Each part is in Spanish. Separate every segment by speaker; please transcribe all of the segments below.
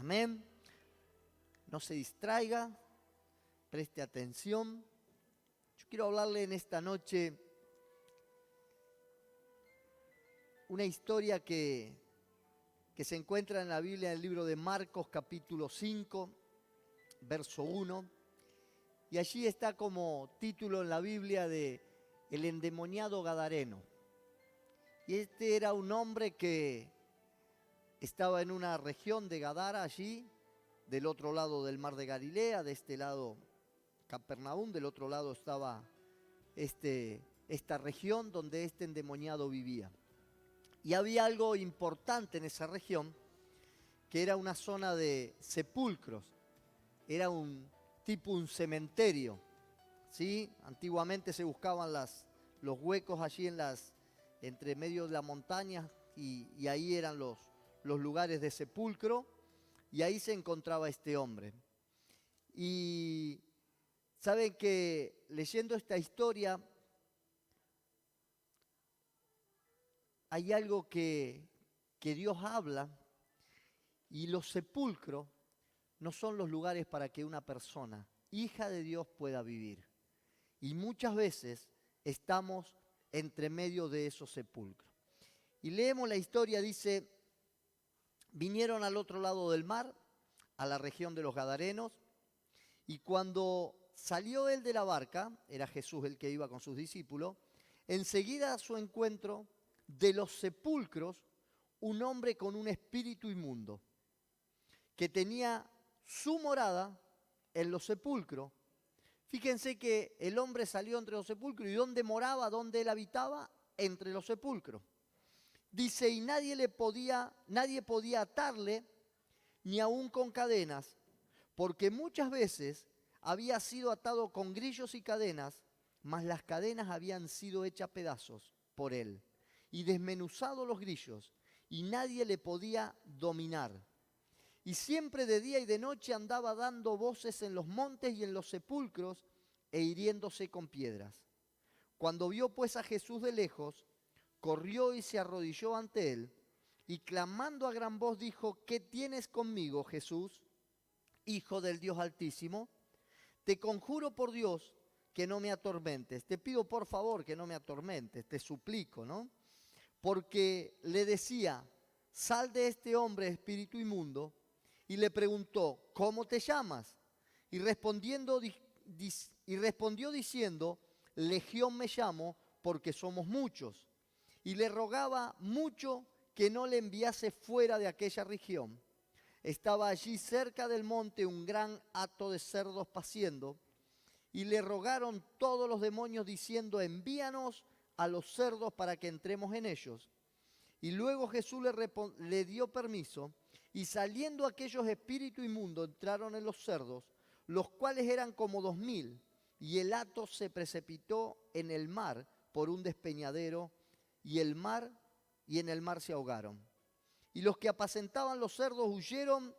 Speaker 1: Amén. No se distraiga, preste atención. Yo quiero hablarle en esta noche una historia que se encuentra en la Biblia, en el libro de Marcos, capítulo 5, verso 1. Y allí está como título en la Biblia de El endemoniado gadareno. Y este era un hombre que estaba en una región de Gadara allí, del otro lado del mar de Galilea, de este lado Capernaum, del otro lado estaba esta región donde este endemoniado vivía. Y había algo importante en esa región, que era una zona de sepulcros, era un cementerio, ¿sí? Antiguamente se buscaban los huecos allí entre medio de la montaña y ahí eran los lugares de sepulcro, y ahí se encontraba este hombre. Y saben que leyendo esta historia hay algo que Dios habla, y los sepulcros no son los lugares para que una persona, hija de Dios, pueda vivir. Y muchas veces estamos entre medio de esos sepulcros. Y leemos la historia, dice: vinieron al otro lado del mar, a la región de los Gadarenos, y cuando salió él de la barca, era Jesús el que iba con sus discípulos, enseguida a su encuentro de los sepulcros un hombre con un espíritu inmundo, que tenía su morada en los sepulcros. Fíjense que el hombre salió entre los sepulcros, ¿y dónde moraba, dónde él habitaba? Entre los sepulcros. Dice, y nadie podía atarle, ni aun con cadenas, porque muchas veces había sido atado con grillos y cadenas, mas las cadenas habían sido hechas pedazos por él, y desmenuzado los grillos, y nadie le podía dominar. Y siempre de día y de noche andaba dando voces en los montes y en los sepulcros, e hiriéndose con piedras. Cuando vio pues a Jesús de lejos, corrió y se arrodilló ante él, y clamando a gran voz dijo: ¿qué tienes conmigo, Jesús, Hijo del Dios Altísimo? Te conjuro por Dios que no me atormentes. Te pido por favor que no me atormentes, te suplico, ¿no? Porque le decía: sal de este hombre, espíritu inmundo. Y le preguntó: ¿cómo te llamas? Y respondió diciendo: Legión me llamo, porque somos muchos. Y le rogaba mucho que no le enviase fuera de aquella región. Estaba allí cerca del monte un gran hato de cerdos paciendo, y le rogaron todos los demonios diciendo: envíanos a los cerdos para que entremos en ellos. Y luego Jesús le dio permiso, y saliendo aquellos espíritus inmundos entraron en los cerdos, los cuales eran como 2000, y el hato se precipitó en el mar por un despeñadero, y en el mar se ahogaron. Y los que apacentaban los cerdos huyeron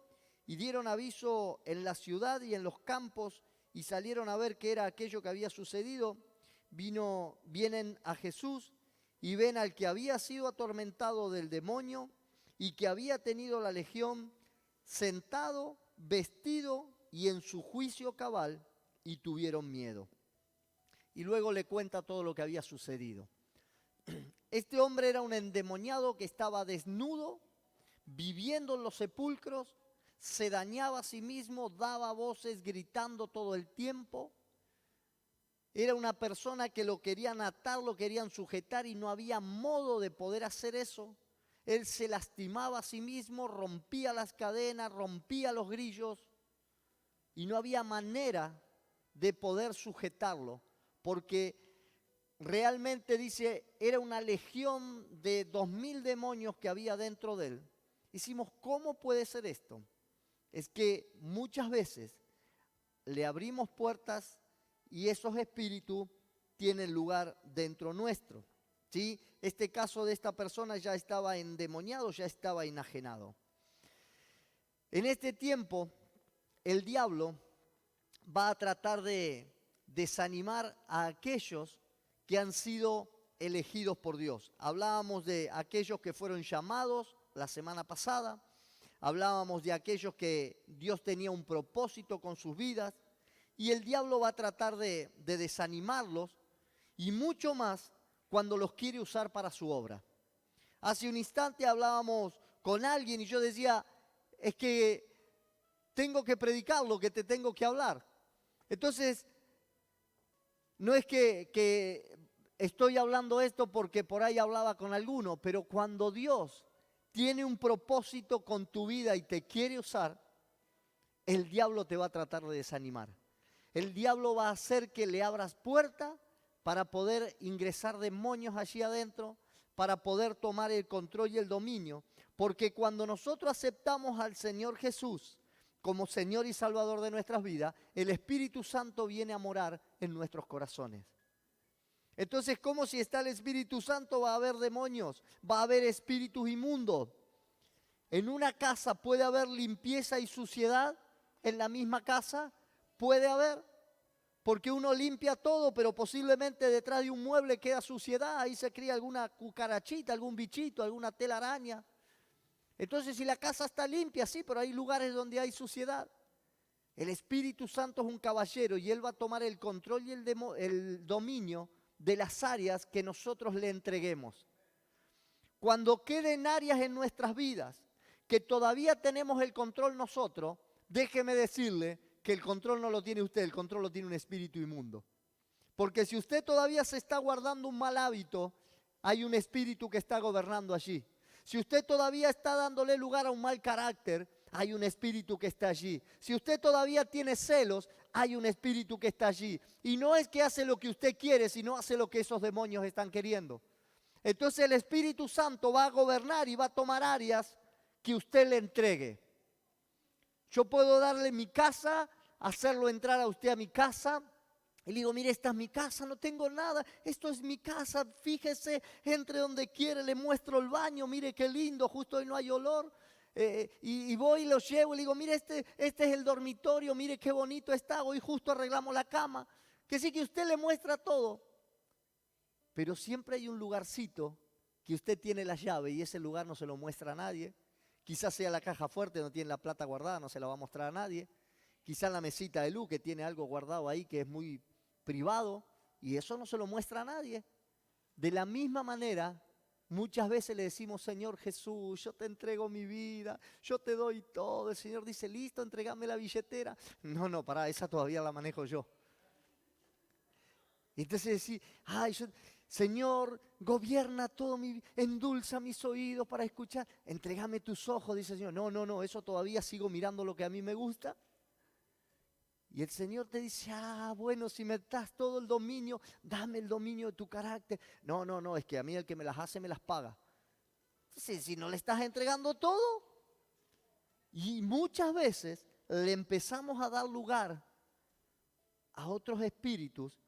Speaker 1: y dieron aviso en la ciudad y en los campos, y salieron a ver qué era aquello que había sucedido. Vienen a Jesús y ven al que había sido atormentado del demonio y que había tenido la legión, sentado, vestido y en su juicio cabal, y tuvieron miedo. Y luego le cuenta todo lo que había sucedido. Este hombre era un endemoniado que estaba desnudo, viviendo en los sepulcros, se dañaba a sí mismo, daba voces gritando todo el tiempo. Era una persona que lo querían atar, lo querían sujetar, y no había modo de poder hacer eso. Él se lastimaba a sí mismo, rompía las cadenas, rompía los grillos, y no había manera de poder sujetarlo, porque realmente, dice, era una legión de 2000 demonios que había dentro de él. Decimos, ¿cómo puede ser esto? Es que muchas veces le abrimos puertas y esos espíritus tienen lugar dentro nuestro, ¿sí? Este caso de esta persona ya estaba endemoniado, ya estaba enajenado. En este tiempo, el diablo va a tratar de desanimar a aquellos que han sido elegidos por Dios. Hablábamos de aquellos que fueron llamados la semana pasada. hablábamos de aquellos que Dios tenía un propósito con sus vidas, y el diablo va a tratar de desanimarlos, y mucho más cuando los quiere usar para su obra. Hace un instante hablábamos con alguien y yo decía, es que tengo que predicar lo que te tengo que hablar. Entonces, no es que estoy hablando esto porque por ahí hablaba con alguno, pero cuando Dios tiene un propósito con tu vida y te quiere usar, el diablo te va a tratar de desanimar. El diablo va a hacer que le abras puerta para poder ingresar demonios allí adentro, para poder tomar el control y el dominio. Porque cuando nosotros aceptamos al Señor Jesús como Señor y Salvador de nuestras vidas, el Espíritu Santo viene a morar en nuestros corazones. Entonces, como si está el Espíritu Santo, va a haber demonios, va a haber espíritus inmundos. En una casa puede haber limpieza y suciedad, en la misma casa puede haber, porque uno limpia todo, pero posiblemente detrás de un mueble queda suciedad, ahí se cría alguna cucarachita, algún bichito, alguna telaraña. Entonces, si la casa está limpia, sí, pero hay lugares donde hay suciedad. El Espíritu Santo es un caballero y Él va a tomar el control y el dominio de las áreas que nosotros le entreguemos. Cuando queden áreas en nuestras vidas que todavía tenemos el control nosotros, déjeme decirle que el control no lo tiene usted, el control lo tiene un espíritu inmundo. Porque si usted todavía se está guardando un mal hábito, hay un espíritu que está gobernando allí. Si usted todavía está dándole lugar a un mal carácter, hay un espíritu que está allí. Si usted todavía tiene celos, hay un espíritu que está allí. Y no es que hace lo que usted quiere, sino hace lo que esos demonios están queriendo. Entonces el Espíritu Santo va a gobernar y va a tomar áreas que usted le entregue. Yo puedo darle mi casa, hacerlo entrar a usted a mi casa. Y le digo, mire, esta es mi casa, no tengo nada, esto es mi casa, fíjese, entre donde quiere, le muestro el baño, mire qué lindo, justo hoy no hay olor. Y voy y lo llevo y le digo, mire, este es el dormitorio, mire qué bonito está, hoy justo arreglamos la cama. Que sí que usted le muestra todo, pero siempre hay un lugarcito que usted tiene la llave y ese lugar no se lo muestra a nadie. Quizás sea la caja fuerte, no tiene la plata guardada, no se la va a mostrar a nadie. Quizás la mesita de luz que tiene algo guardado ahí que es muy privado y eso no se lo muestra a nadie. De la misma manera, muchas veces le decimos, Señor Jesús, yo te entrego mi vida, yo te doy todo. El Señor dice, listo, entregame la billetera. No, pará, esa todavía la manejo yo. Y entonces decís, Señor, gobierna todo endulza mis oídos para escuchar. Entrégame tus ojos, dice el Señor. No, eso todavía sigo mirando lo que a mí me gusta. Y el Señor te dice, bueno, si me das todo el dominio, dame el dominio de tu carácter. No, es que a mí el que me las hace me las paga. Entonces, si no le estás entregando todo, y muchas veces le empezamos a dar lugar a otros espíritus,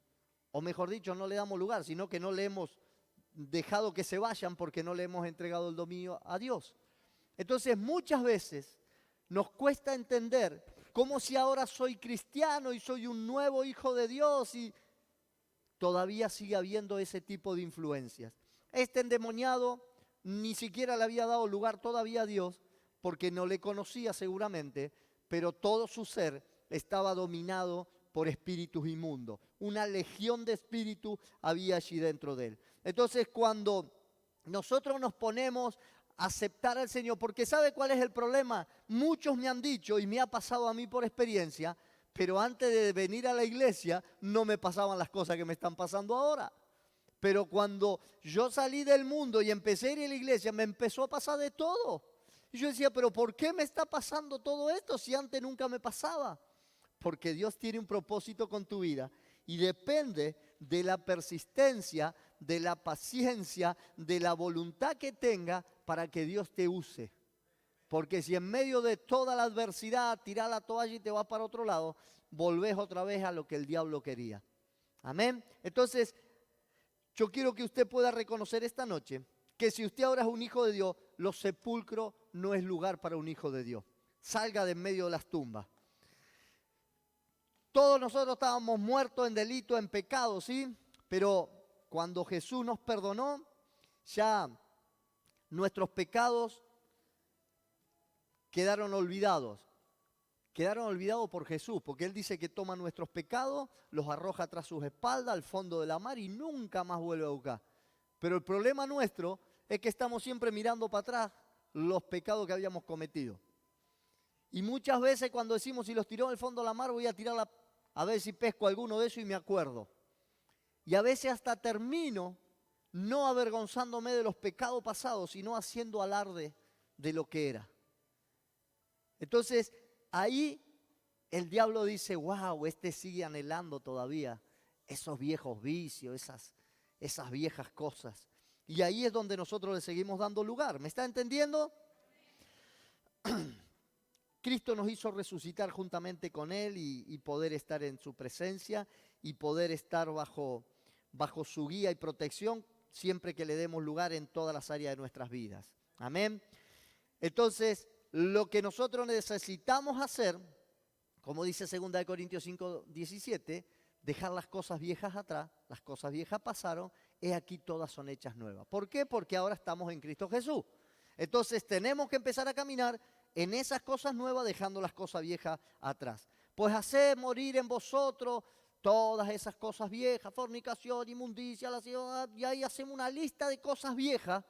Speaker 1: o mejor dicho, no le damos lugar, sino que no le hemos dejado que se vayan porque no le hemos entregado el dominio a Dios. Entonces, muchas veces nos cuesta entender como si ahora soy cristiano y soy un nuevo hijo de Dios y todavía sigue habiendo ese tipo de influencias. Este endemoniado ni siquiera le había dado lugar todavía a Dios porque no le conocía seguramente, pero todo su ser estaba dominado por espíritus inmundos. Una legión de espíritus había allí dentro de él. Entonces cuando nosotros nos ponemos aceptar al Señor, porque ¿sabe cuál es el problema? Muchos me han dicho, y me ha pasado a mí por experiencia, pero antes de venir a la iglesia no me pasaban las cosas que me están pasando ahora. Pero cuando yo salí del mundo y empecé a ir a la iglesia, me empezó a pasar de todo. Y yo decía, pero ¿por qué me está pasando todo esto si antes nunca me pasaba? Porque Dios tiene un propósito con tu vida y depende de la persistencia, de la paciencia, de la voluntad que tenga para que Dios te use. Porque si en medio de toda la adversidad tirás la toalla y te vas para otro lado, volvés otra vez a lo que el diablo quería. Amén. Entonces, yo quiero que usted pueda reconocer esta noche que si usted ahora es un hijo de Dios, los sepulcros no es lugar para un hijo de Dios. Salga de en medio de las tumbas. Todos nosotros estábamos muertos en delito, en pecado, ¿sí? Pero cuando Jesús nos perdonó, ya nuestros pecados quedaron olvidados. Quedaron olvidados por Jesús, porque Él dice que toma nuestros pecados, los arroja tras sus espaldas al fondo de la mar y nunca más vuelve a buscar. Pero el problema nuestro es que estamos siempre mirando para atrás los pecados que habíamos cometido. Y muchas veces cuando decimos si los tiró al fondo de la mar, voy a tirarla a ver si pesco alguno de esos y me acuerdo. Y a veces hasta termino no avergonzándome de los pecados pasados, sino haciendo alarde de lo que era. Entonces, ahí el diablo dice, wow, este sigue anhelando todavía esos viejos vicios, esas viejas cosas. Y ahí es donde nosotros le seguimos dando lugar. ¿Me está entendiendo? Cristo nos hizo resucitar juntamente con Él y poder estar en su presencia y poder estar bajo su guía y protección siempre que le demos lugar en todas las áreas de nuestras vidas. Amén. Entonces, lo que nosotros necesitamos hacer, como dice 2 Corintios 5:17, dejar las cosas viejas atrás, las cosas viejas pasaron, aquí todas son hechas nuevas. ¿Por qué? Porque ahora estamos en Cristo Jesús. Entonces tenemos que empezar a caminar en esas cosas nuevas, dejando las cosas viejas atrás. Pues haced morir en vosotros todas esas cosas viejas, fornicación, inmundicia, lascivia, y ahí hacemos una lista de cosas viejas,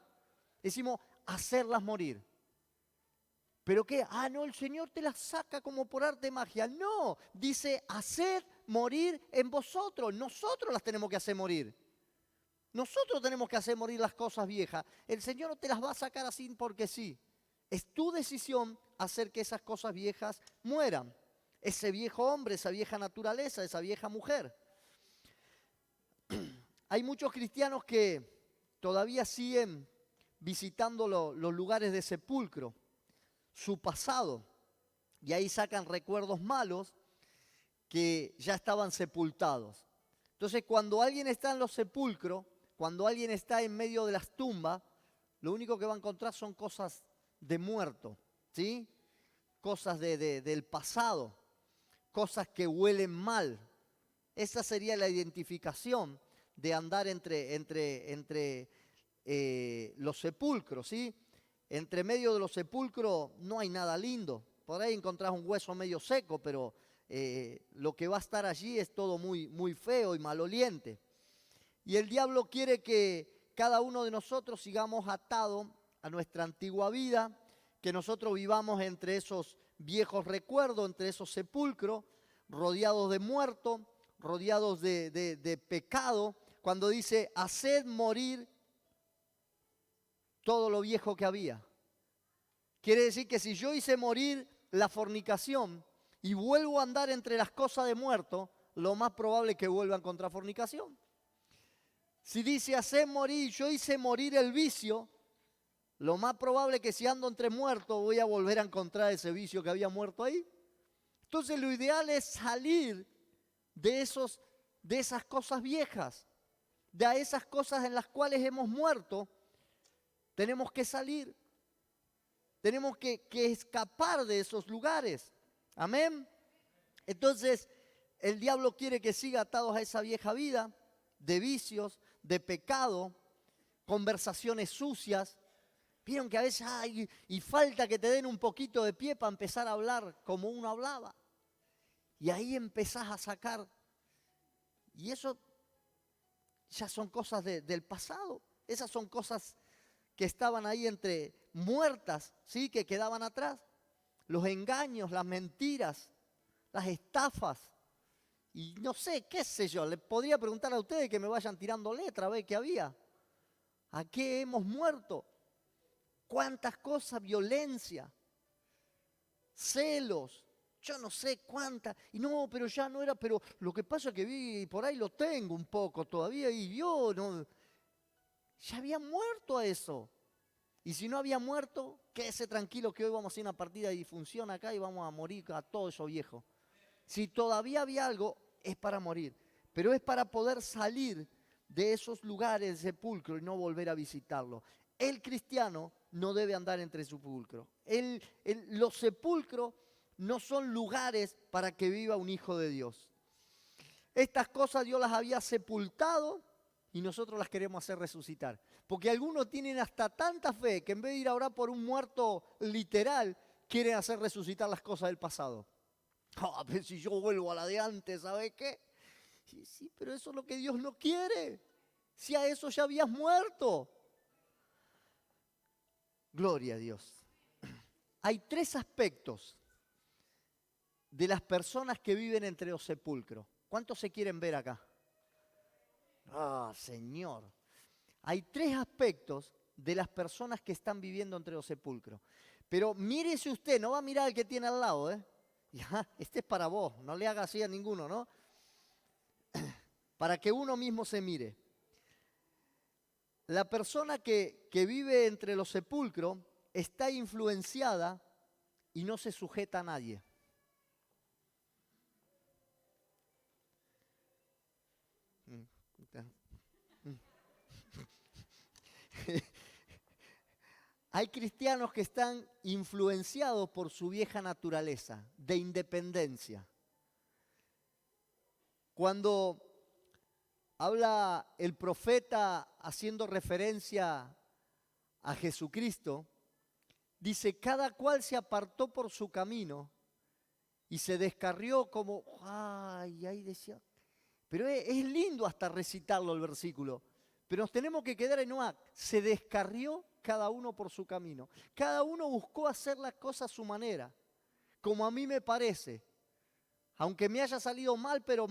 Speaker 1: decimos hacerlas morir. ¿Pero qué? Ah, no, el Señor te las saca como por arte de magia. No, dice, haced morir en vosotros. Nosotros las tenemos que hacer morir. Nosotros tenemos que hacer morir las cosas viejas. El Señor no te las va a sacar así porque sí. Es tu decisión hacer que esas cosas viejas mueran. Ese viejo hombre, esa vieja naturaleza, esa vieja mujer. Hay muchos cristianos que todavía siguen visitando los lugares de sepulcro, su pasado, y ahí sacan recuerdos malos que ya estaban sepultados. Entonces, cuando alguien está en los sepulcros, cuando alguien está en medio de las tumbas, lo único que va a encontrar son cosas de muerto, ¿sí? Cosas del pasado, cosas que huelen mal. Esa sería la identificación de andar entre los sepulcros, ¿sí? Entre medio de los sepulcros no hay nada lindo. Por ahí encontrás un hueso medio seco, pero lo que va a estar allí es todo muy, muy feo y maloliente. Y el diablo quiere que cada uno de nosotros sigamos atados a nuestra antigua vida, que nosotros vivamos entre esos viejos recuerdos, entre esos sepulcros, rodeados de muertos, rodeados de pecado. Cuando dice, haced morir todo lo viejo que había. Quiere decir que si yo hice morir la fornicación y vuelvo a andar entre las cosas de muerto, lo más probable es que vuelva a encontrar fornicación. Si dice haced morir, yo hice morir el vicio, lo más probable es que si ando entre muertos voy a volver a encontrar ese vicio que había muerto ahí. Entonces lo ideal es salir de esas cosas viejas, de esas cosas en las cuales hemos muerto. Tenemos que salir. Tenemos que escapar de esos lugares. Amén. Entonces, el diablo quiere que siga atados a esa vieja vida de vicios, de pecado, conversaciones sucias. Vieron que a veces hay y falta que te den un poquito de pie para empezar a hablar como uno hablaba. Y ahí empezás a sacar. Y eso ya son cosas del pasado. Esas son cosas que estaban ahí entre muertas, ¿sí? Que quedaban atrás. Los engaños, las mentiras, las estafas. Y no sé, qué sé yo, le podría preguntar a ustedes que me vayan tirando letra a ver qué había. ¿A qué hemos muerto? ¿Cuántas cosas? Violencia, celos, yo no sé cuántas. Y no, pero ya no era, pero lo que pasa es que vi, por ahí lo tengo un poco todavía y yo no... Ya había muerto a eso. Y si no había muerto, quédese tranquilo que hoy vamos a hacer una partida de disfunción acá y vamos a morir a todo eso viejo. Si todavía había algo, es para morir. Pero es para poder salir de esos lugares de sepulcro y no volver a visitarlo. El cristiano no debe andar entre sepulcros. Los sepulcros no son lugares para que viva un hijo de Dios. Estas cosas Dios las había sepultado y nosotros las queremos hacer resucitar. Porque algunos tienen hasta tanta fe que en vez de ir a orar por un muerto literal, quieren hacer resucitar las cosas del pasado. Ah, pero si yo vuelvo a la de antes, ¿sabes qué? Sí, sí, pero eso es lo que Dios no quiere. Si a eso ya habías muerto. Gloria a Dios. Hay 3 aspectos de las personas que viven entre los sepulcros. ¿Cuántos se quieren ver acá? Ah, Señor. Hay 3 aspectos de las personas que están viviendo entre los sepulcros. Pero mírese usted, no va a mirar al que tiene al lado, ¿eh? Ya, este es para vos, no le haga así a ninguno, ¿no? Para que uno mismo se mire. La persona que vive entre los sepulcros está influenciada y no se sujeta a nadie. Hay cristianos que están influenciados por su vieja naturaleza de independencia. Cuando habla el profeta haciendo referencia a Jesucristo, dice, cada cual se apartó por su camino y se descarrió como, ay, ahí decía, pero es lindo hasta recitarlo el versículo, pero nos tenemos que quedar en una, se descarrió cada uno por su camino. Cada uno buscó hacer las cosas a su manera, como a mí me parece, aunque me haya salido mal, pero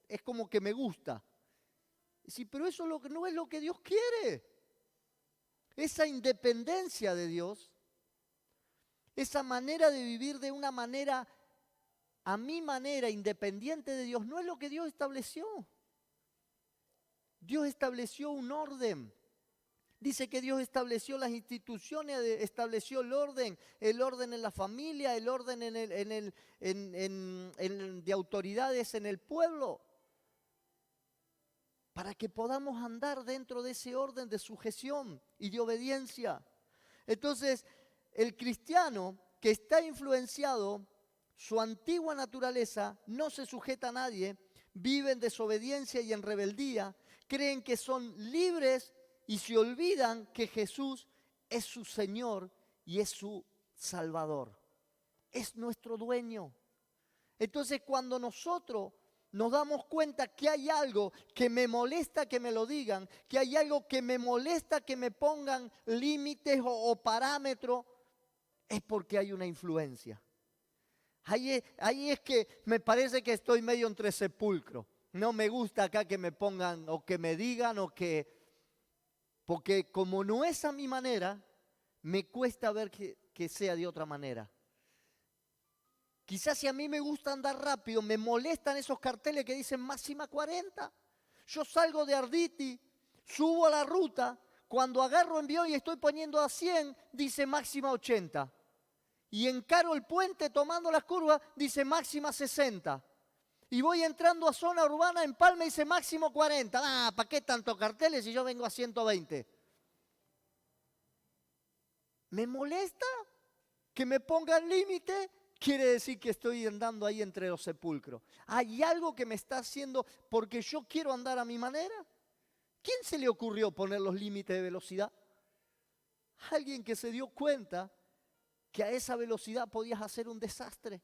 Speaker 1: es como que me gusta. Sí, pero eso no es lo que Dios quiere. Esa independencia de Dios, esa manera de vivir de una manera, a mi manera, independiente de Dios, no es lo que Dios estableció. Dios estableció un orden. Dice que Dios estableció las instituciones, estableció el orden en la familia, el orden de autoridades en el pueblo, para que podamos andar dentro de ese orden de sujeción y de obediencia. Entonces, el cristiano que está influenciado, su antigua naturaleza no se sujeta a nadie, vive en desobediencia y en rebeldía, creen que son libres y se olvidan que Jesús es su Señor y es su Salvador. Es nuestro dueño. Entonces, cuando nosotros nos damos cuenta que hay algo que me molesta que me lo digan, que hay algo que me molesta que me pongan límites o parámetros, es porque hay una influencia. Ahí es que me parece que estoy medio entre sepulcros. No me gusta acá que me pongan o que me digan porque como no es a mi manera, me cuesta ver que sea de otra manera. Quizás si a mí me gusta andar rápido, me molestan esos carteles que dicen máxima 40. Yo salgo de Arditi, subo a la ruta, cuando agarro envío y estoy poniendo a 100, dice máxima 80. Y encaro el puente tomando las curvas, dice máxima 60. Y voy entrando a zona urbana en Palma y dice máximo 40. Ah, ¿para qué tantos carteles si yo vengo a 120? ¿Me molesta que me pongan límite? Quiere decir que estoy andando ahí entre los sepulcros. ¿Hay algo que me está haciendo porque yo quiero andar a mi manera? ¿Quién se le ocurrió poner los límites de velocidad? Alguien que se dio cuenta que a esa velocidad podías hacer un desastre.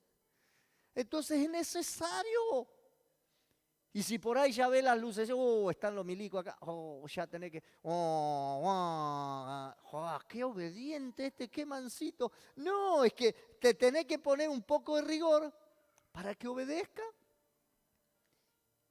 Speaker 1: Entonces es necesario. Y si por ahí ya ve las luces, están los milicos acá, ya tenés que, qué obediente qué mansito. No, es que te tenés que poner un poco de rigor para que obedezca.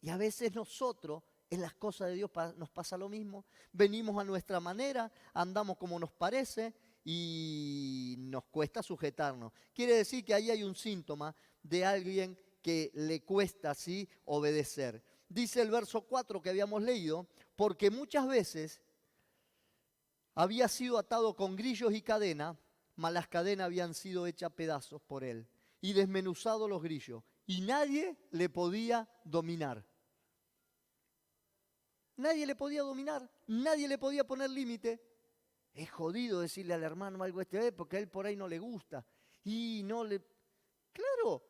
Speaker 1: Y a veces nosotros, en las cosas de Dios nos pasa lo mismo. Venimos a nuestra manera, andamos como nos parece y nos cuesta sujetarnos. Quiere decir que ahí hay un síntoma de alguien que le cuesta así obedecer. Dice el verso 4 que habíamos leído, porque muchas veces había sido atado con grillos y cadena, mas las cadenas habían sido hechas pedazos por él y desmenuzado los grillos, y nadie le podía dominar. Nadie le podía dominar, nadie le podía poner límite. Es jodido decirle al hermano algo porque a él por ahí no le gusta. Y no le... Claro,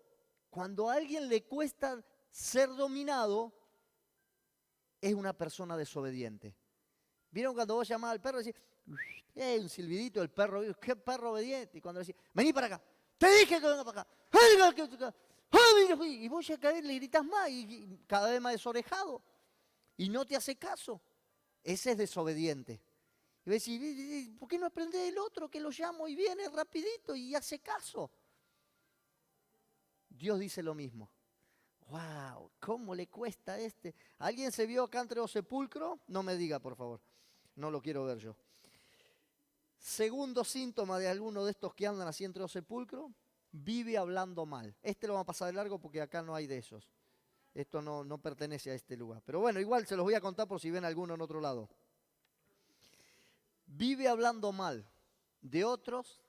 Speaker 1: cuando a alguien le cuesta ser dominado, es una persona desobediente. ¿Vieron cuando vos llamás al perro y decís, un silbidito del perro, qué perro obediente? Y cuando decís, vení para acá, te dije que venga para acá. Y vos ya cada vez le gritas más y cada vez más desorejado. Y no te hace caso. Ese es desobediente. Y ves, ¿por qué no aprendes del otro que lo llamo y viene rapidito y hace caso? Dios dice lo mismo. ¡Wow! ¿Cómo le cuesta a este? ¿Alguien se vio acá entre los sepulcros? No me diga, por favor. No lo quiero ver yo. Segundo síntoma de alguno de estos que andan así entre los sepulcros, vive hablando mal. Este lo vamos a pasar de largo porque acá no hay de esos. Esto no pertenece a este lugar. Pero bueno, igual se los voy a contar por si ven alguno en otro lado. Vive hablando mal de otros,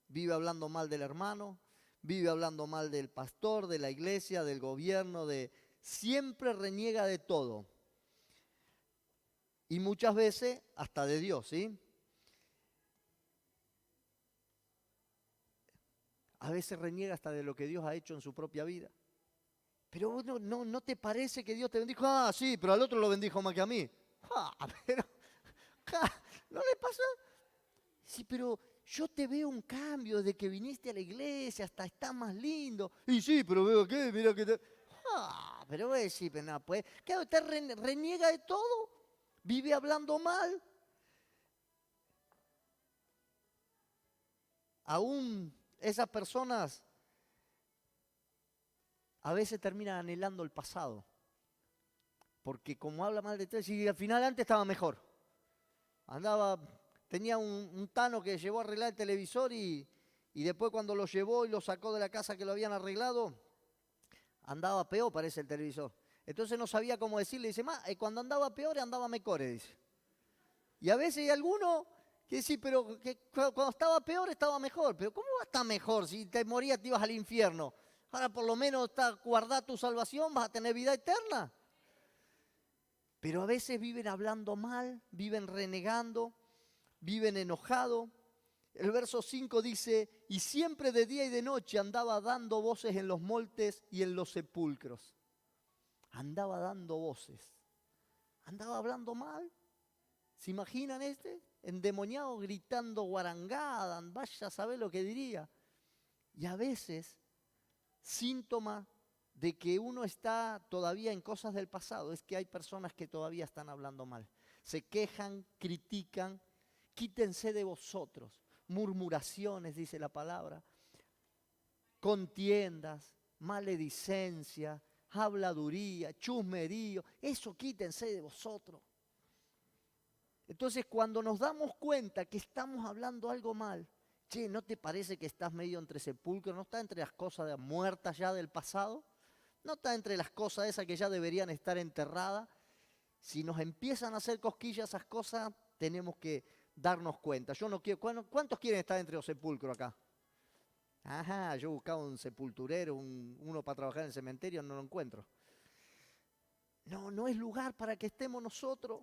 Speaker 1: vive hablando mal del hermano, vive hablando mal del pastor, de la iglesia, del gobierno, siempre reniega de todo. Y muchas veces hasta de Dios, ¿sí? A veces reniega hasta de lo que Dios ha hecho en su propia vida. Pero no te parece que Dios te bendijo. Ah, sí, pero al otro lo bendijo más que a mí. Pero ¿no le pasa? Sí, pero yo te veo un cambio desde que viniste a la iglesia, hasta está más lindo. Y sí, pero veo que, mira que te... pero voy a decir, pero no, pues, claro, usted reniega de todo, vive hablando mal. Aún esas personas a veces terminan anhelando el pasado. Porque como habla mal de ti, y al final antes estaba mejor. Tenía un tano que llevó a arreglar el televisor y después cuando lo llevó y lo sacó de la casa que lo habían arreglado, andaba peor, parece el televisor. Entonces no sabía cómo decirle, dice, cuando andaba peor andaba mejor, dice. Y a veces hay alguno que dice, pero que cuando estaba peor estaba mejor. Pero ¿cómo va a estar mejor? Si te morías te ibas al infierno. Ahora por lo menos guardar tu salvación, vas a tener vida eterna. Pero a veces viven hablando mal, viven renegando, viven enojados. El verso 5 dice, y siempre de día y de noche andaba dando voces en los montes y en los sepulcros. Andaba dando voces. Andaba hablando mal. ¿Se imaginan este? Endemoniado gritando guarangada, vaya a saber lo que diría. Y a veces, síntoma de que uno está todavía en cosas del pasado, es que hay personas que todavía están hablando mal. Se quejan, critican, quítense de vosotros. Murmuraciones, dice la palabra, contiendas, maledicencia, habladuría, chusmerío, eso quítense de vosotros. Entonces cuando nos damos cuenta que estamos hablando algo mal, che, ¿no te parece que estás medio entre sepulcros? ¿No estás entre las cosas muertas ya del pasado? ¿No estás entre las cosas esas que ya deberían estar enterradas? Si nos empiezan a hacer cosquillas esas cosas, tenemos que darnos cuenta. Yo no quiero, ¿cuántos quieren estar entre los sepulcros acá? Ajá, yo buscaba un sepulturero, uno para trabajar en el cementerio, no lo encuentro. No es lugar para que estemos nosotros.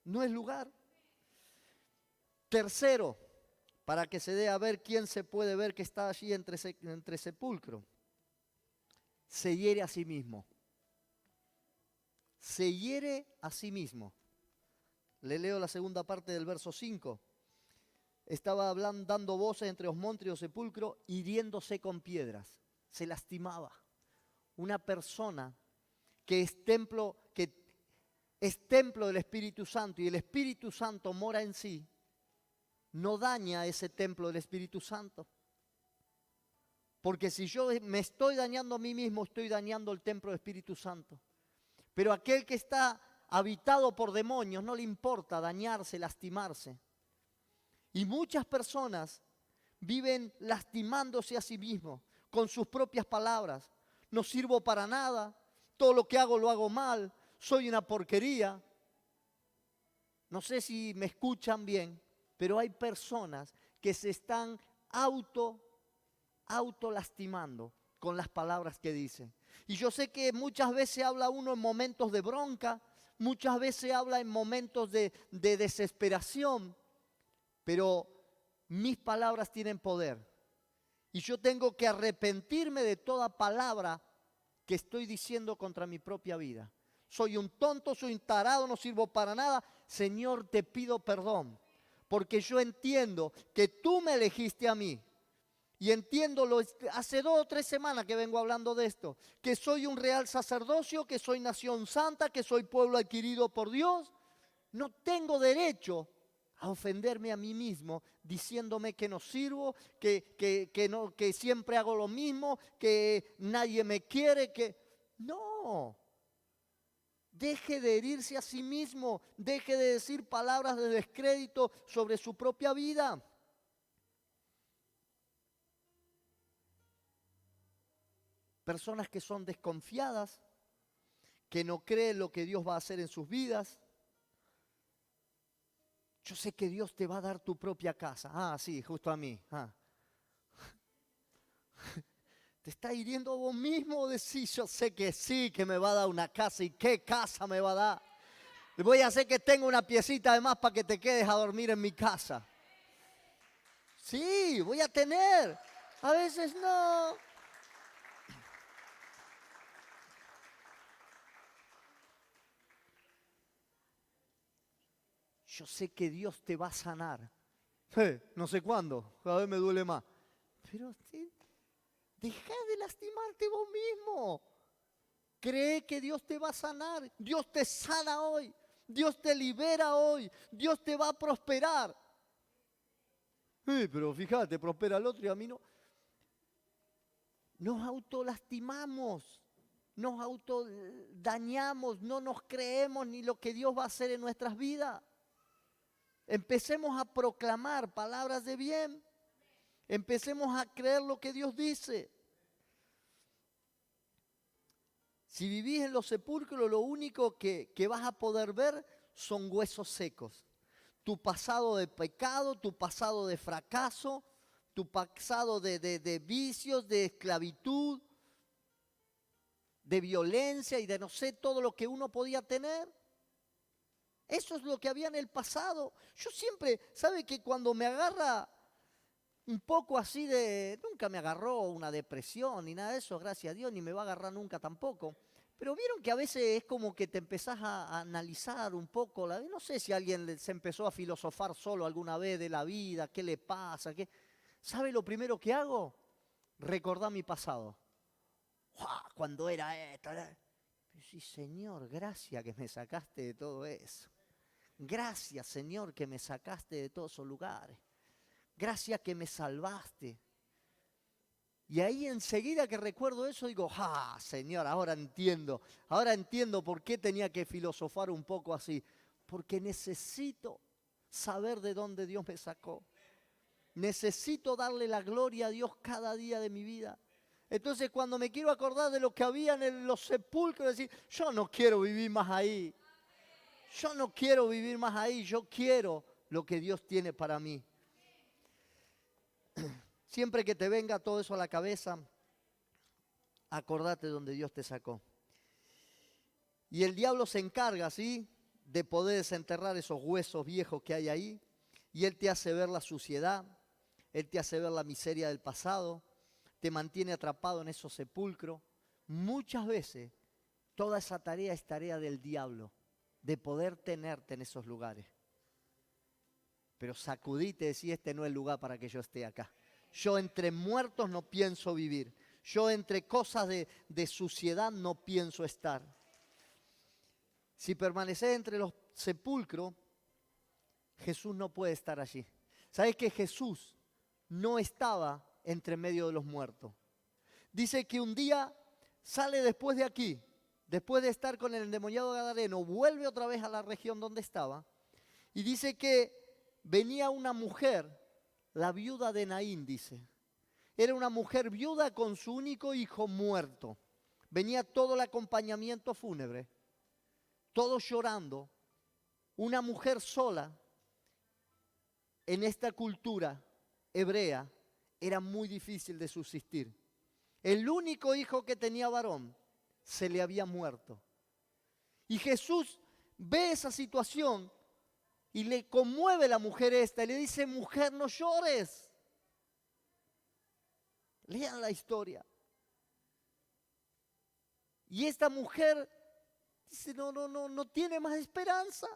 Speaker 1: No es lugar. Tercero, para que se dé a ver quién se puede ver que está allí entre sepulcros. Se hiere a sí mismo. Se hiere a sí mismo. Le leo la segunda parte del verso 5. Estaba dando voces entre los montes y los sepulcros, hiriéndose con piedras. Se lastimaba. Una persona que es templo del Espíritu Santo y el Espíritu Santo mora en sí, no daña ese templo del Espíritu Santo. Porque si yo me estoy dañando a mí mismo, estoy dañando el templo del Espíritu Santo. Pero aquel que está habitado por demonios no le importa dañarse, lastimarse. Y muchas personas viven lastimándose a sí mismos con sus propias palabras. No sirvo para nada, todo lo que hago lo hago mal, soy una porquería. No sé si me escuchan bien, pero hay personas que se están auto lastimando con las palabras que dicen. Y yo sé que muchas veces habla uno en momentos de bronca, muchas veces habla en momentos de desesperación, pero mis palabras tienen poder. Y yo tengo que arrepentirme de toda palabra que estoy diciendo contra mi propia vida. Soy un tonto, soy un tarado, no sirvo para nada. Señor, te pido perdón, porque yo entiendo que tú me elegiste a mí. Y entiendo, hace 2 o 3 semanas que vengo hablando de esto, que soy un real sacerdocio, que soy nación santa, que soy pueblo adquirido por Dios. No tengo derecho a ofenderme a mí mismo diciéndome que no sirvo, que siempre hago lo mismo, que nadie me quiere, que... No. Deje de herirse a sí mismo, deje de decir palabras de descrédito sobre su propia vida. Personas que son desconfiadas, que no creen lo que Dios va a hacer en sus vidas. Yo sé que Dios te va a dar tu propia casa. Ah, sí, justo a mí. ¿Te está hiriendo vos mismo? Decís, yo sé que sí, que me va a dar una casa. ¿Y qué casa me va a dar? Le voy a hacer que tenga una piecita de más para que te quedes a dormir en mi casa. Sí, voy a tener. A veces no. Yo sé que Dios te va a sanar. No sé cuándo, cada vez me duele más. Pero deja de lastimarte vos mismo. Cree que Dios te va a sanar. Dios te sana hoy. Dios te libera hoy. Dios te va a prosperar. Pero fíjate, prospera el otro y a mí no. Nos autolastimamos. Nos autodañamos. No nos creemos ni lo que Dios va a hacer en nuestras vidas. Empecemos a proclamar palabras de bien. Empecemos a creer lo que Dios dice. Si vivís en los sepulcros, lo único que vas a poder ver son huesos secos. Tu pasado de pecado, tu pasado de fracaso, tu pasado de vicios, de esclavitud, de violencia y de no sé todo lo que uno podía tener. Eso es lo que había en el pasado. Yo siempre, ¿sabe que cuando me agarra un poco así nunca me agarró una depresión ni nada de eso, gracias a Dios, ni me va a agarrar nunca tampoco. Pero vieron que a veces es como que te empezás a analizar un poco, no sé si alguien se empezó a filosofar solo alguna vez de la vida, qué le pasa, ¿sabe lo primero que hago? Recordar mi pasado. Cuando era esto. Sí, Señor, gracias que me sacaste de todo eso. Gracias, Señor, que me sacaste de todos esos lugares. Gracias que me salvaste. Y ahí enseguida que recuerdo eso digo, Señor, ahora entiendo por qué tenía que filosofar un poco así. Porque necesito saber de dónde Dios me sacó. Necesito darle la gloria a Dios cada día de mi vida. Entonces cuando me quiero acordar de lo que había en los sepulcros, decir, yo no quiero vivir más ahí. Yo no quiero vivir más ahí, yo quiero lo que Dios tiene para mí. Siempre que te venga todo eso a la cabeza, acordate de donde Dios te sacó. Y el diablo se encarga, ¿sí?, de poder desenterrar esos huesos viejos que hay ahí. Y él te hace ver la suciedad, él te hace ver la miseria del pasado, te mantiene atrapado en esos sepulcros. Muchas veces toda esa tarea es tarea del diablo, de poder tenerte en esos lugares. Pero sacudite y decí, este no es el lugar para que yo esté acá. Yo entre muertos no pienso vivir. Yo entre cosas de suciedad no pienso estar. Si permaneces entre los sepulcros, Jesús no puede estar allí. ¿Sabes que Jesús no estaba entre medio de los muertos? Dice que un día sale después de aquí, después de estar con el endemoniado gadareno, vuelve otra vez a la región donde estaba y dice que venía una mujer, la viuda de Naín, dice. Era una mujer viuda con su único hijo muerto. Venía todo el acompañamiento fúnebre, todos llorando. Una mujer sola en esta cultura hebrea era muy difícil de subsistir. El único hijo que tenía varón se le había muerto. Y Jesús ve esa situación y le conmueve a la mujer esta y le dice, mujer, no llores. Lean la historia. Y esta mujer dice, no tiene más esperanza.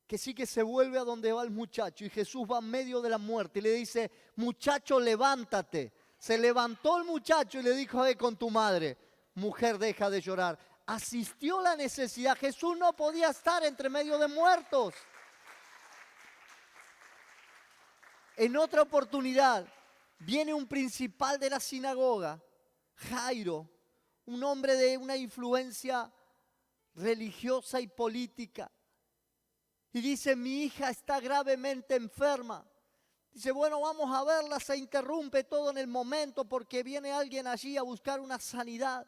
Speaker 1: Que sí que se vuelve a donde va el muchacho y Jesús va en medio de la muerte y le dice, muchacho, levántate. Se levantó el muchacho y le dijo: ve con tu madre. Mujer, deja de llorar. Asistió la necesidad. Jesús no podía estar entre medio de muertos. En otra oportunidad, viene un principal de la sinagoga, Jairo, un hombre de una influencia religiosa y política. Y dice: mi hija está gravemente enferma. Dice: bueno, vamos a verla. Se interrumpe todo en el momento porque viene alguien allí a buscar una sanidad.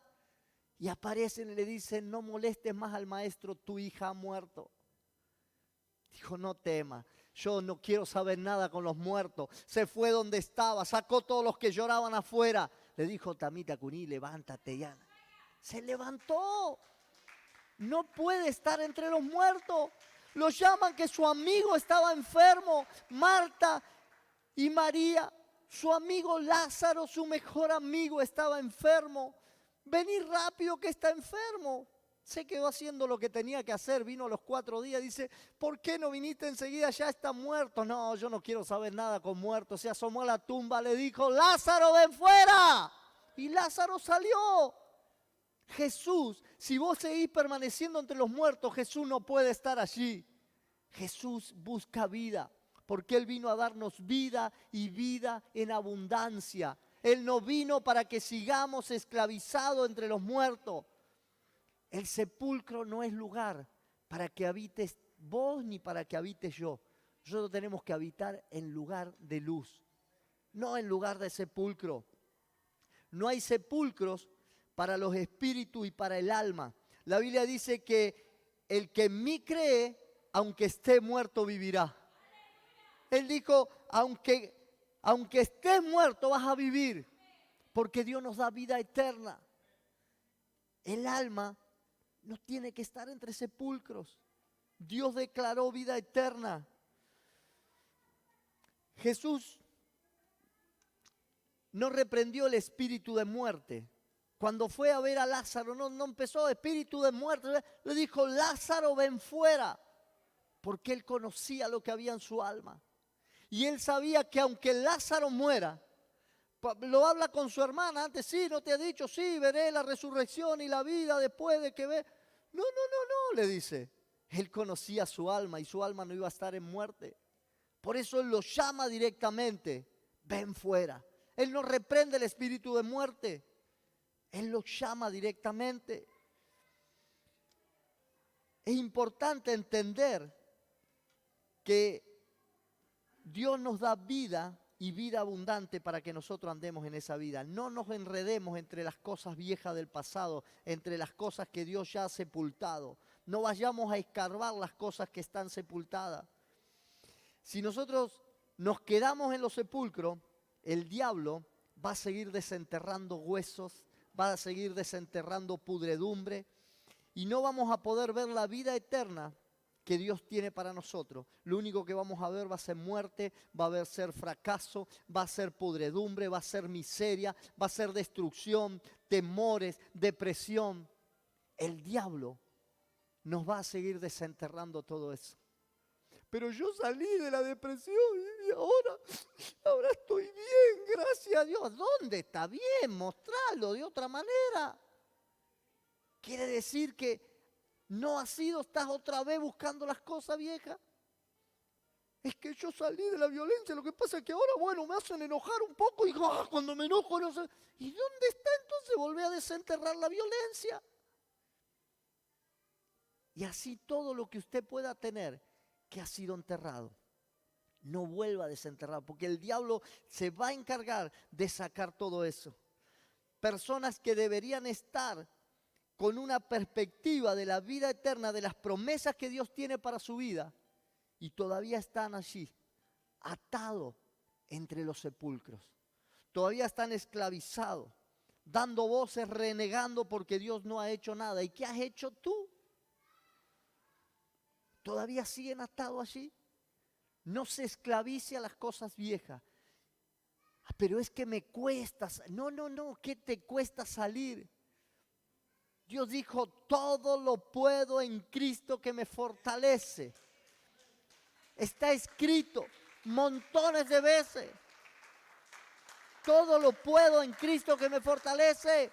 Speaker 1: Y aparecen y le dicen: no molestes más al maestro, tu hija ha muerto. Dijo: no temas, yo no quiero saber nada con los muertos. Se fue donde estaba, sacó todos los que lloraban afuera. Le dijo: Tamita Cuní, levántate ya. Se levantó. No puede estar entre los muertos. Lo llaman que su amigo estaba enfermo. Marta y María, su amigo Lázaro, su mejor amigo, estaba enfermo. Vení rápido que está enfermo. Se quedó haciendo lo que tenía que hacer, vino a los 4 días, dice: ¿por qué no viniste enseguida? Ya está muerto. No, yo no quiero saber nada con muertos. Se asomó a la tumba, le dijo: Lázaro, ven fuera. Y Lázaro salió. Jesús, si vos seguís permaneciendo entre los muertos, Jesús no puede estar allí. Jesús busca vida, porque Él vino a darnos vida y vida en abundancia. Él no vino para que sigamos esclavizados entre los muertos. El sepulcro no es lugar para que habites vos ni para que habites yo. Nosotros tenemos que habitar en lugar de luz, no en lugar de sepulcro. No hay sepulcros para los espíritus y para el alma. La Biblia dice que el que en mí cree, aunque esté muerto, vivirá. Él dijo: aunque estés muerto, vas a vivir, porque Dios nos da vida eterna. El alma no tiene que estar entre sepulcros. Dios declaró vida eterna. Jesús no reprendió el espíritu de muerte. Cuando fue a ver a Lázaro, no empezó espíritu de muerte. Le dijo: Lázaro, ven fuera. Porque él conocía lo que había en su alma. Y él sabía que aunque Lázaro muera, lo habla con su hermana antes: sí, no te ha dicho, sí, veré la resurrección y la vida después de que ve. No, le dice. Él conocía su alma y su alma no iba a estar en muerte. Por eso él lo llama directamente: ven fuera. Él no reprende el espíritu de muerte. Él lo llama directamente. Es importante entender que Dios nos da vida y vida abundante para que nosotros andemos en esa vida. No nos enredemos entre las cosas viejas del pasado, entre las cosas que Dios ya ha sepultado. No vayamos a escarbar las cosas que están sepultadas. Si nosotros nos quedamos en los sepulcros, el diablo va a seguir desenterrando huesos, va a seguir desenterrando pudredumbre y no vamos a poder ver la vida eterna que Dios tiene para nosotros. Lo único que vamos a ver va a ser muerte, va a ser fracaso, va a ser pudredumbre, va a ser miseria, va a ser destrucción, temores, depresión. El diablo nos va a seguir desenterrando todo eso. Pero yo salí de la depresión y ahora estoy bien, gracias a Dios. ¿Dónde está bien? Mostrarlo de otra manera. Quiere decir que no has sido, estás otra vez buscando las cosas viejas. Es que yo salí de la violencia, lo que pasa es que ahora, me hacen enojar un poco y cuando me enojo no sé. ¿Y dónde está entonces? Volví a desenterrar la violencia. Y así todo lo que usted pueda tener que ha sido enterrado, no vuelva a desenterrar, porque el diablo se va a encargar de sacar todo eso. Personas que deberían estar con una perspectiva de la vida eterna, de las promesas que Dios tiene para su vida, y todavía están allí, atados entre los sepulcros. Todavía están esclavizados, dando voces, renegando porque Dios no ha hecho nada. ¿Y qué has hecho tú? Todavía siguen atados allí. No se esclavice a las cosas viejas. Pero es que me cuesta. No, ¿qué te cuesta salir? Dios dijo: todo lo puedo en Cristo que me fortalece. Está escrito montones de veces. Todo lo puedo en Cristo que me fortalece.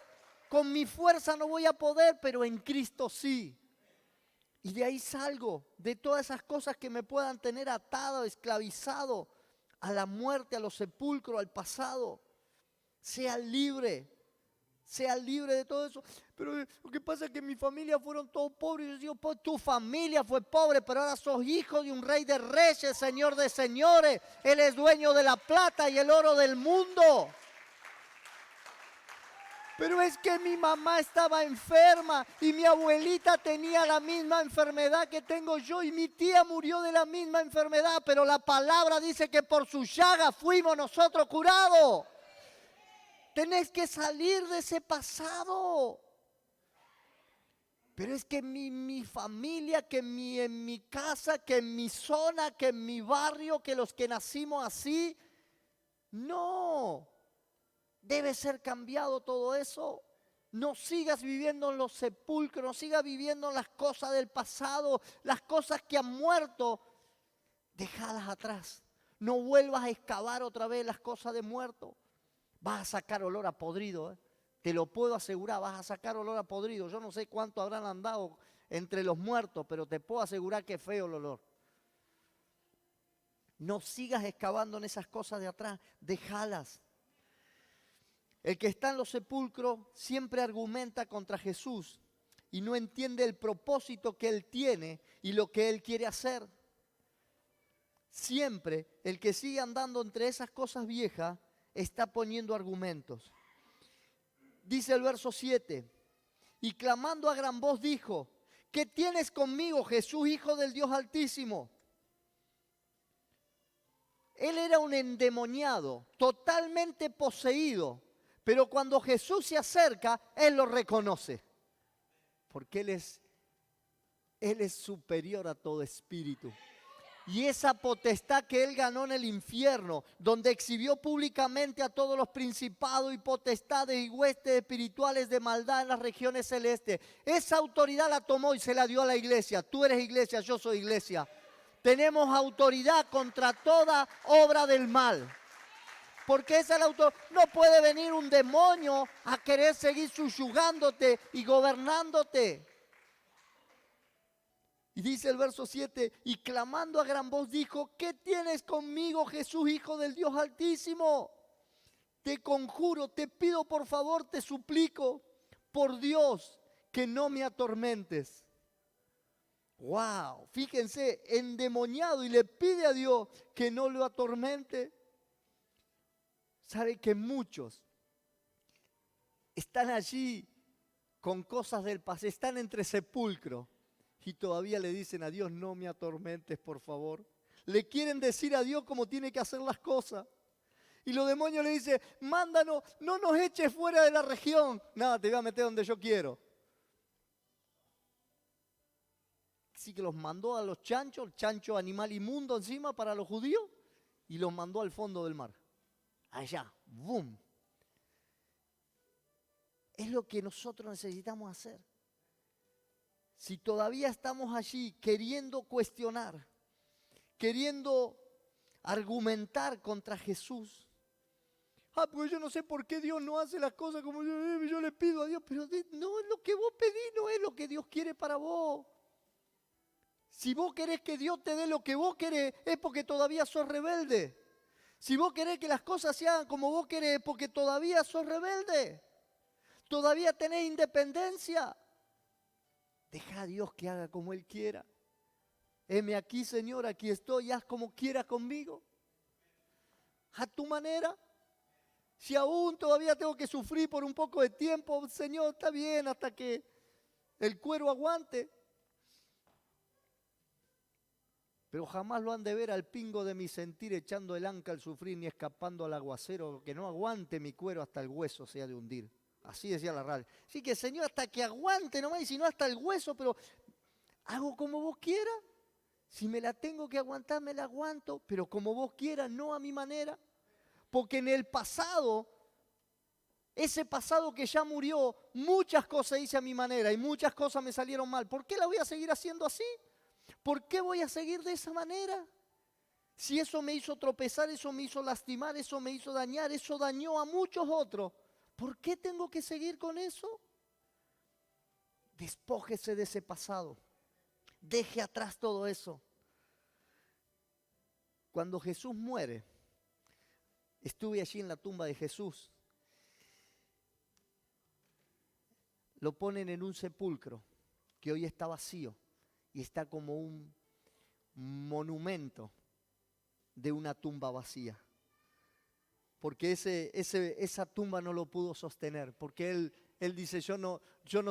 Speaker 1: Con mi fuerza no voy a poder, pero en Cristo sí. Y de ahí salgo, de todas esas cosas que me puedan tener atado, esclavizado a la muerte, a los sepulcros, al pasado. Sea libre de todo eso. Pero lo que pasa es que en mi familia fueron todos pobres. Yo digo, pues tu familia fue pobre, pero ahora sos hijo de un rey de reyes, señor de señores. Él es dueño de la plata y el oro del mundo. Pero es que mi mamá estaba enferma y mi abuelita tenía la misma enfermedad que tengo yo y mi tía murió de la misma enfermedad, pero la palabra dice que por su llaga fuimos nosotros curados. Tenés que salir de ese pasado. Pero es que mi familia, que en mi casa, que en mi zona, que en mi barrio, que los que nacimos así, no. Debe ser cambiado todo eso. No sigas viviendo en los sepulcros, no sigas viviendo en las cosas del pasado, las cosas que han muerto. Déjalas atrás. No vuelvas a excavar otra vez las cosas de muerto. Vas a sacar olor a podrido, ¿eh? Te lo puedo asegurar, vas a sacar olor a podrido. Yo no sé cuánto habrán andado entre los muertos, pero te puedo asegurar que es feo el olor. No sigas excavando en esas cosas de atrás, déjalas. El que está en los sepulcros siempre argumenta contra Jesús y no entiende el propósito que Él tiene y lo que Él quiere hacer. Siempre el que sigue andando entre esas cosas viejas está poniendo argumentos. Dice el verso 7, y clamando a gran voz dijo, ¿qué tienes conmigo, Jesús, Hijo del Dios Altísimo? Él era un endemoniado, totalmente poseído. Pero cuando Jesús se acerca, Él lo reconoce. Porque Él es superior a todo espíritu. Y esa potestad que Él ganó en el infierno, donde exhibió públicamente a todos los principados y potestades y huestes espirituales de maldad en las regiones celestes, esa autoridad la tomó y se la dio a la iglesia. Tú eres iglesia, yo soy iglesia. Tenemos autoridad contra toda obra del mal. Porque esa es la autoridad. No puede venir un demonio a querer seguir subyugándote y gobernándote. Y dice el verso 7, y clamando a gran voz dijo, ¿qué tienes conmigo, Jesús, Hijo del Dios Altísimo? Te conjuro, te pido por favor, te suplico, por Dios, que no me atormentes. Wow, fíjense, endemoniado y le pide a Dios que no lo atormente. Sabe que muchos están allí con cosas del pasado, están entre sepulcros y todavía le dicen a Dios, no me atormentes, por favor. Le quieren decir a Dios cómo tiene que hacer las cosas. Y los demonios le dicen, mándanos, no nos eches fuera de la región. Nada, te voy a meter donde yo quiero. Así que los mandó a los chanchos, el chancho animal inmundo encima para los judíos, y los mandó al fondo del mar. Allá, ¡boom! Es lo que nosotros necesitamos hacer. Si todavía estamos allí queriendo cuestionar, queriendo argumentar contra Jesús. Pues yo no sé por qué Dios no hace las cosas como yo le pido a Dios, pero no es lo que vos pedís, no es lo que Dios quiere para vos. Si vos querés que Dios te dé lo que vos querés, es porque todavía sos rebelde. Si vos querés que las cosas se hagan como vos querés, es porque todavía sos rebelde. Todavía tenés independencia. Deja a Dios que haga como Él quiera. Heme aquí, Señor, aquí estoy, haz como quieras conmigo. A tu manera. Si aún todavía tengo que sufrir por un poco de tiempo, Señor, está bien hasta que el cuero aguante. Pero jamás lo han de ver al pingo de mi sentir echando el anca al sufrir ni escapando al aguacero, que no aguante mi cuero hasta el hueso se ha de hundir. Así decía la radio. Así que Señor, hasta que aguante nomás, y si no hasta el hueso, pero hago como vos quieras. Si me la tengo que aguantar, me la aguanto, pero como vos quieras, no a mi manera. Porque en el pasado, ese pasado que ya murió, muchas cosas hice a mi manera y muchas cosas me salieron mal. ¿Por qué la voy a seguir haciendo así? ¿Por qué voy a seguir de esa manera? Si eso me hizo tropezar, eso me hizo lastimar, eso me hizo dañar, eso dañó a muchos otros, ¿por qué tengo que seguir con eso? Despójese de ese pasado. Deje atrás todo eso. Cuando Jesús muere, estuve allí en la tumba de Jesús. Lo ponen en un sepulcro que hoy está vacío y está como un monumento de una tumba vacía. Porque esa tumba no lo pudo sostener, porque él dice, yo no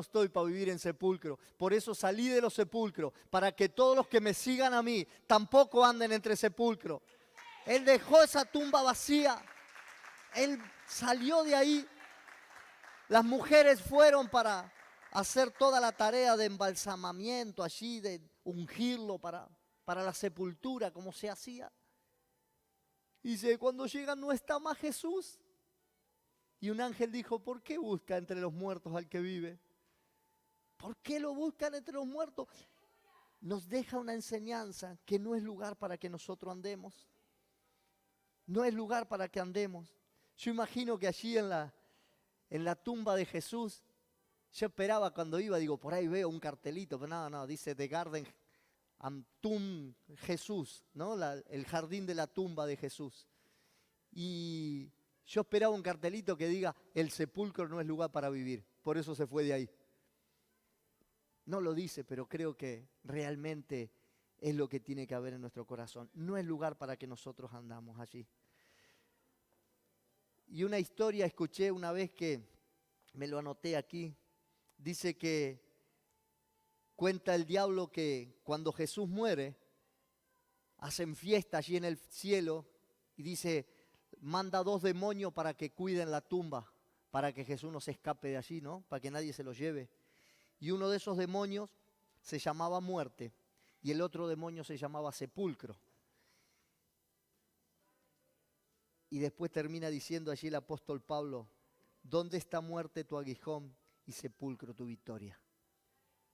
Speaker 1: estoy para vivir en sepulcro. Por eso salí de los sepulcros, para que todos los que me sigan a mí tampoco anden entre sepulcros. Él dejó esa tumba vacía. Él salió de ahí. Las mujeres fueron para hacer toda la tarea de embalsamamiento allí, de ungirlo para la sepultura, como se hacía. Y dice, cuando llegan no está más Jesús. Y un ángel dijo, ¿por qué busca entre los muertos al que vive? ¿Por qué lo buscan entre los muertos? Nos deja una enseñanza que no es lugar para que nosotros andemos. No es lugar para que andemos. Yo imagino que allí en la tumba de Jesús, yo esperaba cuando iba, digo, por ahí veo un cartelito, pero no, dice The Garden and Tomb Jesús, ¿no? El jardín de la tumba de Jesús. Y yo esperaba un cartelito que diga, el sepulcro no es lugar para vivir, por eso se fue de ahí. No lo dice, pero creo que realmente es lo que tiene que haber en nuestro corazón. No es lugar para que nosotros andamos allí. Y una historia escuché una vez que me lo anoté aquí. Dice que cuenta el diablo que cuando Jesús muere, hacen fiesta allí en el cielo y dice, manda 2 demonios para que cuiden la tumba, para que Jesús no se escape de allí, ¿no? Para que nadie se lo lleve. Y uno de esos demonios se llamaba muerte y el otro demonio se llamaba sepulcro. Y después termina diciendo allí el apóstol Pablo, ¿dónde está muerte tu aguijón y sepulcro tu victoria?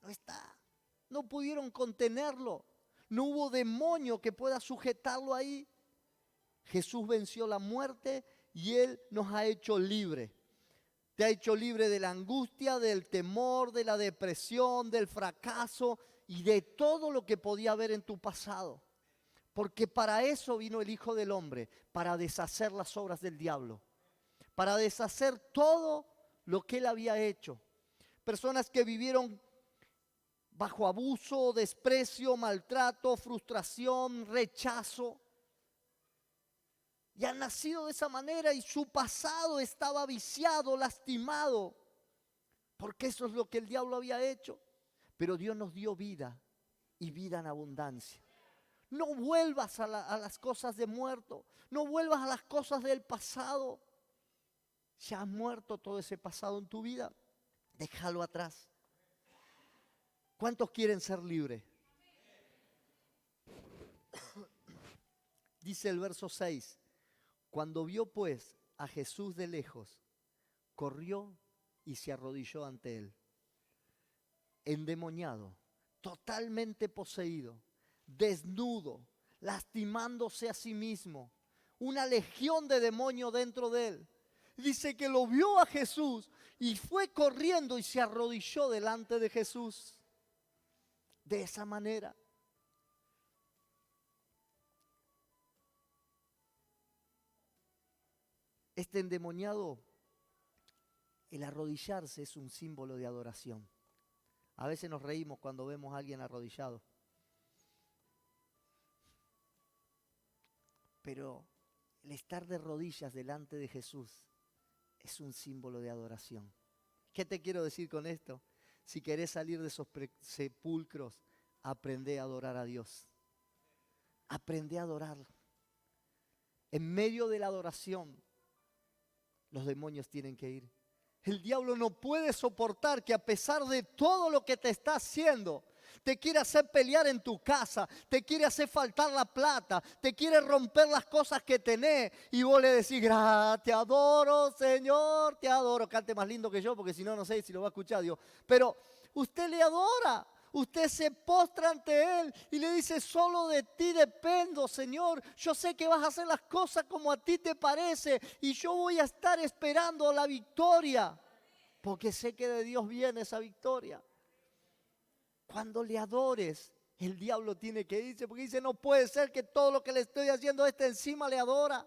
Speaker 1: No está. No pudieron contenerlo. No hubo demonio que pueda sujetarlo ahí. Jesús venció la muerte y Él nos ha hecho libre. Te ha hecho libre de la angustia, del temor, de la depresión, del fracaso y de todo lo que podía haber en tu pasado. Porque para eso vino el Hijo del Hombre, para deshacer las obras del diablo, para deshacer todo lo que Él había hecho. Personas que vivieron bajo abuso, desprecio, maltrato, frustración, rechazo. Y han nacido de esa manera y su pasado estaba viciado, lastimado, porque eso es lo que el diablo había hecho. Pero Dios nos dio vida y vida en abundancia. No vuelvas a las cosas de muerto, no vuelvas a las cosas del pasado. Ya has muerto todo ese pasado en tu vida, déjalo atrás. ¿Cuántos quieren ser libres? Dice el verso 6. Cuando vio pues a Jesús de lejos, corrió y se arrodilló ante él. Endemoniado, totalmente poseído, desnudo, lastimándose a sí mismo. Una legión de demonios dentro de él. Dice que lo vio a Jesús y fue corriendo y se arrodilló delante de Jesús. De esa manera. Este endemoniado, el arrodillarse es un símbolo de adoración. A veces nos reímos cuando vemos a alguien arrodillado. Pero el estar de rodillas delante de Jesús es un símbolo de adoración. ¿Qué te quiero decir con esto? Si querés salir de esos sepulcros, aprende a adorar a Dios. Aprende a adorarlo. En medio de la adoración, los demonios tienen que ir. El diablo no puede soportar que a pesar de todo lo que te está haciendo, te quiere hacer pelear en tu casa, te quiere hacer faltar la plata, te quiere romper las cosas que tenés y vos le decís, te adoro, Señor, te adoro. Cante más lindo que yo porque si no, no sé si lo va a escuchar Dios. Pero usted le adora, Usted se postra ante Él y le dice, solo de ti dependo, Señor. Yo sé que vas a hacer las cosas como a ti te parece y yo voy a estar esperando la victoria, porque sé que de Dios viene esa victoria. Cuando le adores, el diablo tiene que irse, porque dice, no puede ser que todo lo que le estoy haciendo encima le adora.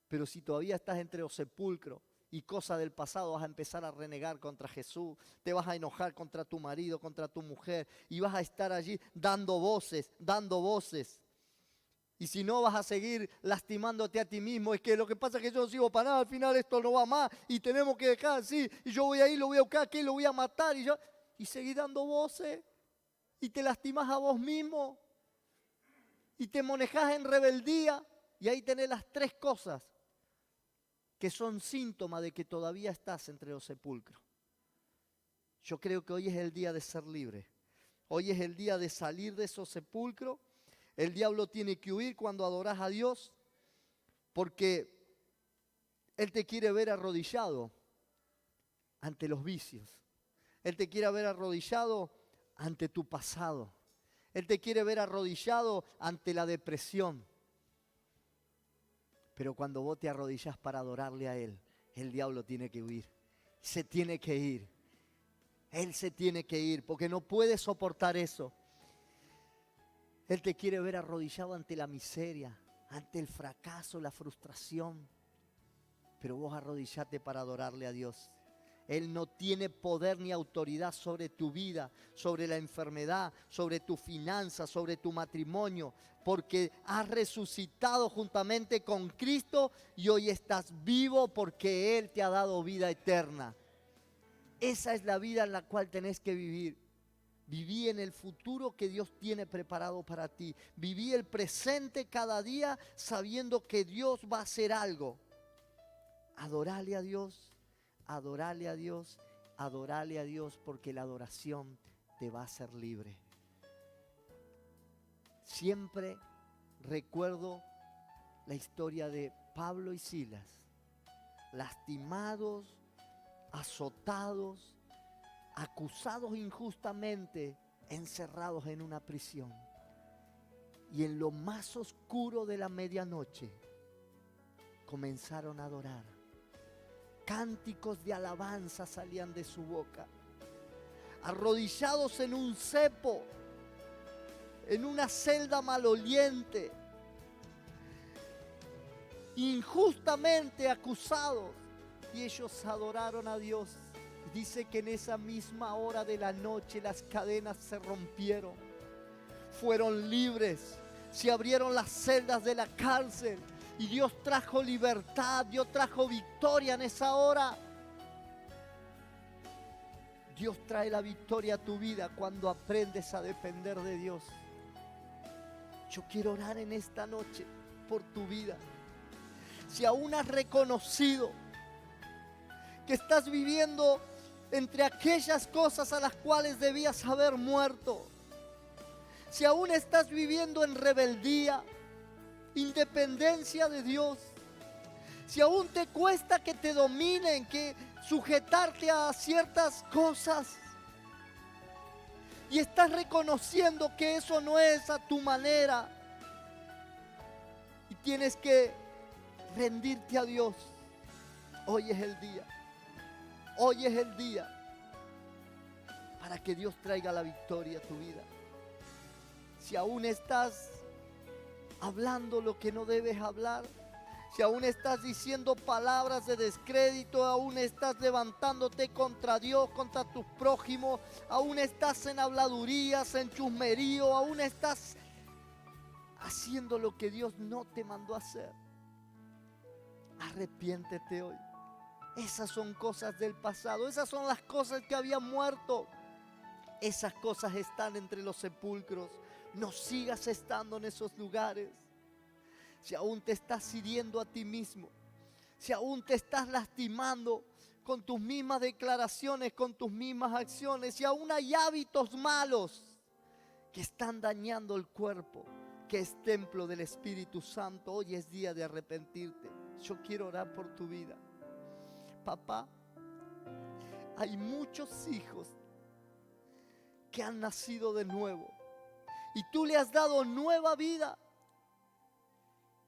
Speaker 1: Pero si todavía estás entre los sepulcros y cosas del pasado, vas a empezar a renegar contra Jesús, te vas a enojar contra tu marido, contra tu mujer, y vas a estar allí dando voces, dando voces. Y si no, vas a seguir lastimándote a ti mismo. Es que lo que pasa es que yo no sirvo para nada, al final esto no va más y tenemos que dejar así. Y yo voy a ir, lo voy a buscar aquí, lo voy a matar. Y seguís dando voces y te lastimas a vos mismo y te manejás en rebeldía. Y ahí tenés las tres cosas que son síntomas de que todavía estás entre los sepulcros. Yo creo que hoy es el día de ser libre. Hoy es el día de salir de esos sepulcros. El diablo tiene que huir cuando adoras a Dios, porque Él te quiere ver arrodillado ante los vicios. Él te quiere ver arrodillado ante tu pasado. Él te quiere ver arrodillado ante la depresión. Pero cuando vos te arrodillás para adorarle a Él, el diablo tiene que huir. Se tiene que ir. Él se tiene que ir porque no puede soportar eso. Él te quiere ver arrodillado ante la miseria, ante el fracaso, la frustración. Pero vos arrodillate para adorarle a Dios. Él no tiene poder ni autoridad sobre tu vida, sobre la enfermedad, sobre tu finanza, sobre tu matrimonio, porque has resucitado juntamente con Cristo y hoy estás vivo porque Él te ha dado vida eterna. Esa es la vida en la cual tenés que vivir. Viví en el futuro que Dios tiene preparado para ti. Viví el presente cada día sabiendo que Dios va a hacer algo. Adorale a Dios. Adorale a Dios, adorale a Dios, porque la adoración te va a hacer libre. Siempre recuerdo la historia de Pablo y Silas, lastimados, azotados, acusados injustamente, encerrados en una prisión. Y en lo más oscuro de la medianoche comenzaron a adorar. Cánticos de alabanza salían de su boca. Arrodillados en un cepo, en una celda maloliente, injustamente acusados, y ellos adoraron a Dios. Dice que en esa misma hora de la noche las cadenas se rompieron, fueron libres, se abrieron las celdas de la cárcel. Y Dios trajo libertad, Dios trajo victoria en esa hora. Dios trae la victoria a tu vida cuando aprendes a depender de Dios. Yo quiero orar en esta noche por tu vida. Si aún has reconocido que estás viviendo entre aquellas cosas a las cuales debías haber muerto, si aún estás viviendo en rebeldía, independencia de Dios, si aún te cuesta que te dominen, que sujetarte a ciertas cosas, y estás reconociendo que eso no es a tu manera, y tienes que rendirte a Dios, hoy es el día. Hoy es el día para que Dios traiga la victoria a tu vida. Si aún estás hablando lo que no debes hablar, si aún estás diciendo palabras de descrédito, aún estás levantándote contra Dios, contra tus prójimos, aún estás en habladurías, en chusmerío, aún estás haciendo lo que Dios no te mandó a hacer, arrepiéntete hoy. Esas son cosas del pasado, esas son las cosas que habían muerto. Esas cosas están entre los sepulcros. No sigas estando en esos lugares. Si aún te estás hiriendo a ti mismo, si aún te estás lastimando con tus mismas declaraciones, con tus mismas acciones, si aún hay hábitos malos que están dañando el cuerpo, que es templo del Espíritu Santo, hoy es día de arrepentirte. Yo quiero orar por tu vida. Papá, hay muchos hijos que han nacido de nuevo. Y tú le has dado nueva vida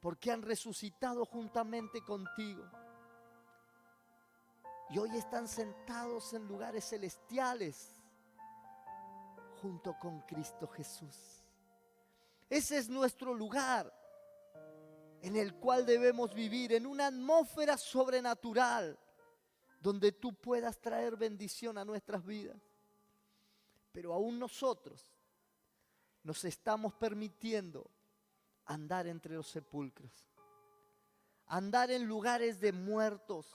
Speaker 1: porque han resucitado juntamente contigo. Y hoy están sentados en lugares celestiales junto con Cristo Jesús. Ese es nuestro lugar en el cual debemos vivir, en una atmósfera sobrenatural, donde tú puedas traer bendición a nuestras vidas. Pero aún nosotros nos estamos permitiendo andar entre los sepulcros, andar en lugares de muertos.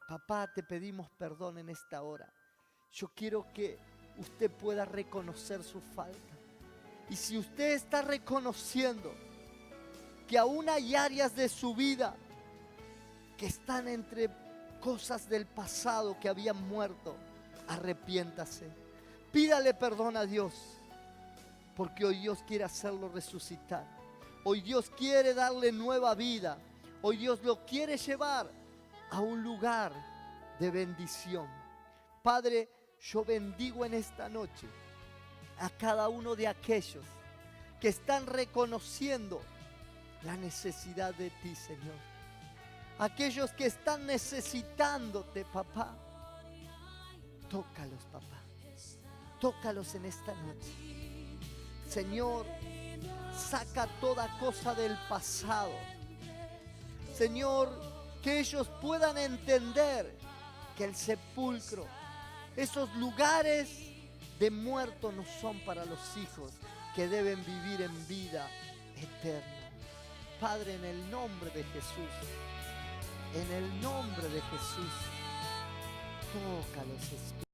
Speaker 1: Papá, te pedimos perdón en esta hora. Yo quiero que usted pueda reconocer su falta. Y si usted está reconociendo que aún hay áreas de su vida que están entre cosas del pasado que habían muerto, arrepiéntase. Pídale perdón a Dios, porque hoy Dios quiere hacerlo resucitar. Hoy Dios quiere darle nueva vida. Hoy Dios lo quiere llevar a un lugar de bendición. Padre, yo bendigo en esta noche a cada uno de aquellos que están reconociendo la necesidad de ti, Señor. Aquellos que están necesitándote, papá. Tócalos, papá. Tócalos en esta noche. Señor, saca toda cosa del pasado. Señor, que ellos puedan entender que el sepulcro, esos lugares de muertos no son para los hijos que deben vivir en vida eterna. Padre, en el nombre de Jesús, en el nombre de Jesús, tócalos, Espíritu.